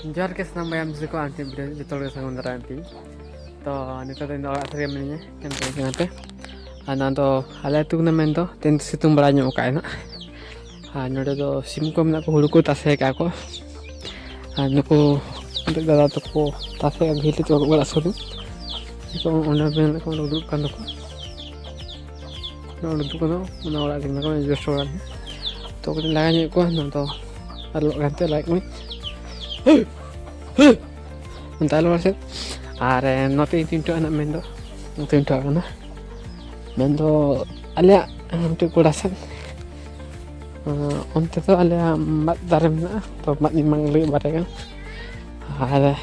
जोहार के सानाम bayam jisi ko anti video jotol ke sangon dara anti to nito do orak sare mennya tempe kenate ana do ale tu na men do ten situng bala nyok ka na node do sim ko mena ko hulu ko tase ka ko nuko dada to ko tase ka ghili to ko bala sodu ko ona ben ko do kan do ko no do ko no ona orak din ko just orak to ko laga nyok ko no to alo gante like me Entah luar sih. Are nanti tinto anak mendo, tinto anak mendo alia untuk kurasan. Untuk tu alia mat darim na, atau mat nimang lagi barang. Are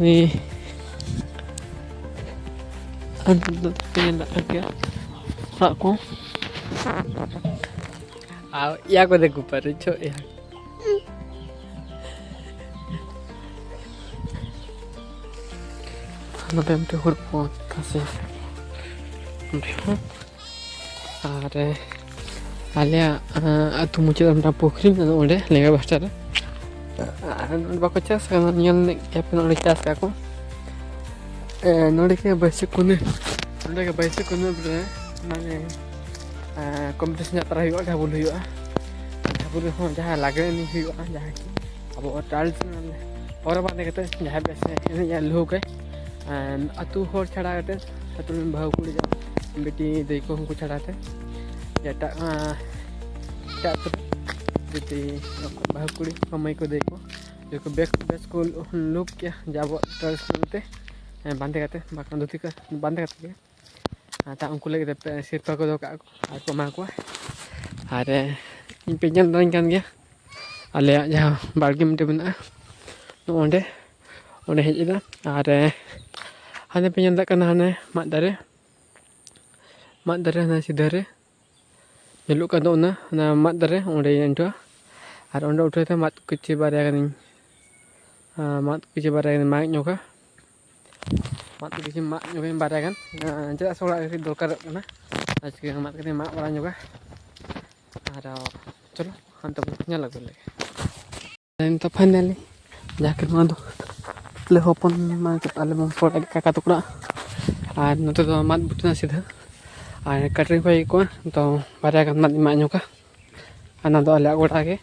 ni anu pengen nak agak aku. Ya aku deh kupar itu ya. Nabe amte hurpo kase are alia atu mucil amta pokrim na onde lega bastar bako chas kana nyal ne yapen onde chas ka ko node ke baise kune bre mane competition ya tara huwa dhabul ho jaha lage ni huwa jaha ki abo traditional और बात नहीं करते जहाँ पे या लोग है अतु होर छड़ाते अतु में भाव कुड़ी जा बेटी देखो हमको छड़ाते या बेटी भाव कुड़ी कमाई को देखो जो को बेस को लोग क्या जाबो ट्रेडिशनल ते बांधे करते बाका धोती का बांधे करते ता उनको लगे सिरपा को दो का को मा को अरे इन पे जन रंग kan गया आले जहाँ बाल्टी में बना onde hej ida are hane penyanda kana hane mat dare na sidare jeluk kan na mat dare onde ento ar onde uthete mat kichi bare kan mak nyoka mat nyoka bare kan jeda sola ri dorkar kana aske mat kene mak bara nyoka ar chalo hanto nyala gole dan to finally jaket madu le hopon ma ke ale mong for kakak tukra ar note do mat butna sidha ar katring pai ko to bare kan mat ma nyoka ana do ale goda ge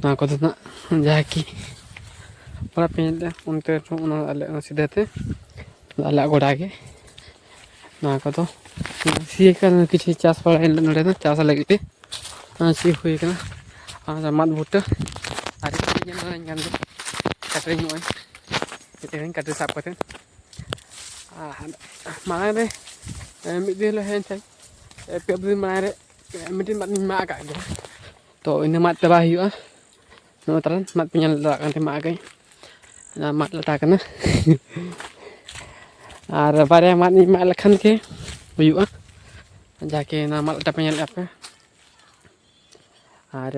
na ko na jaki para pende unte ona ale sidha te ale goda ge na ko to si kan kichi chas pala node na chas lagi te si hui kana ana mat butta ar ke na ngan katring moy katring katring sap katring mana deh midil lo hen cai pebri mana deh midil mat ni mak agak to ini mat tebah yuk no teran mat penyal kan te mak agak na mat letakkan ar bare mat ni mak lekhan ke yuk jake na mat letak penyal apa ar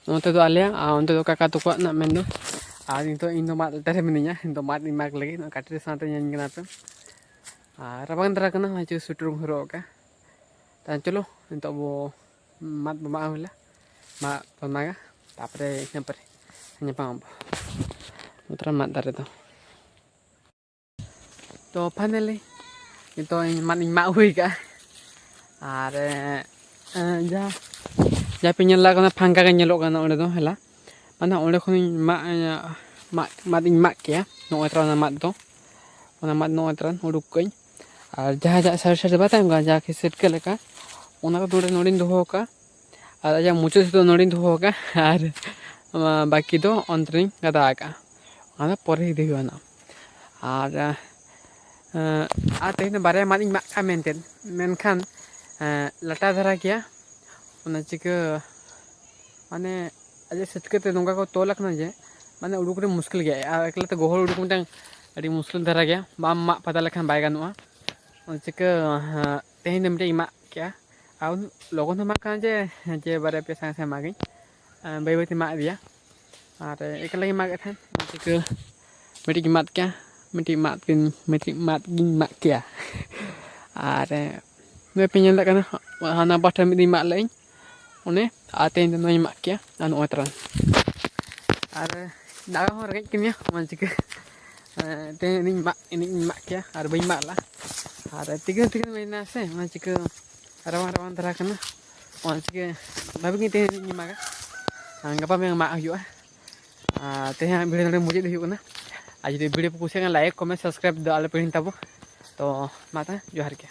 no te do alia untuk kakak tu kuat nak mendo आज इन मात तरे मिनिया इन मात इमाक लगे काटे साथे ñan gana पे rabang dara kana hachu sutrung hero ka tan chalo into bo mat ma hula ma pamaga tapre nyapre nyapam utra mat dare to finally into mat ma hui ka are ja pinyal la kana phangka ka nyelo kana onde do hela mana onde khoni mat in mak ya no atran mat do ona mat no atran uduk kain ar jaha sar batang ga ja ke set ke leka ona ko dore nodin doho ka ar ja mucho se nodin doho ka ar baki do ontring gada ka ana pore dehi ana ar ate ne bare mat in mak ka menkan lata dhara kia ona chika mane aja setkete nongka ko tolak na je mane uduk re muskil gaya ekla te gohol uduk mutang adi muskil dhara gaya bam mak pada lekhan bai ganua chika tehin demte ima kya aun logon mak kan je bare pe sang sang magi bai bai te mak dia are ekla mak ethan chika meti mat kya meti mat mak kya are me penyel kana hana batam di mak lain one ate no mak kya anu otran और दागा हो रगज किनिया मान चिका तेन इन मा किया और बई माला और तिगन तिगन मैना से मान चिका रवान रवान धरा कना मान चिका भाभी तेन इन मागा गपा में मा हुआ तेन भिडियो मुझे हुआ आज वीडियो को कुछ लाइक कमेंट सब्सक्राइब आले पे तब तो माता जोहार के।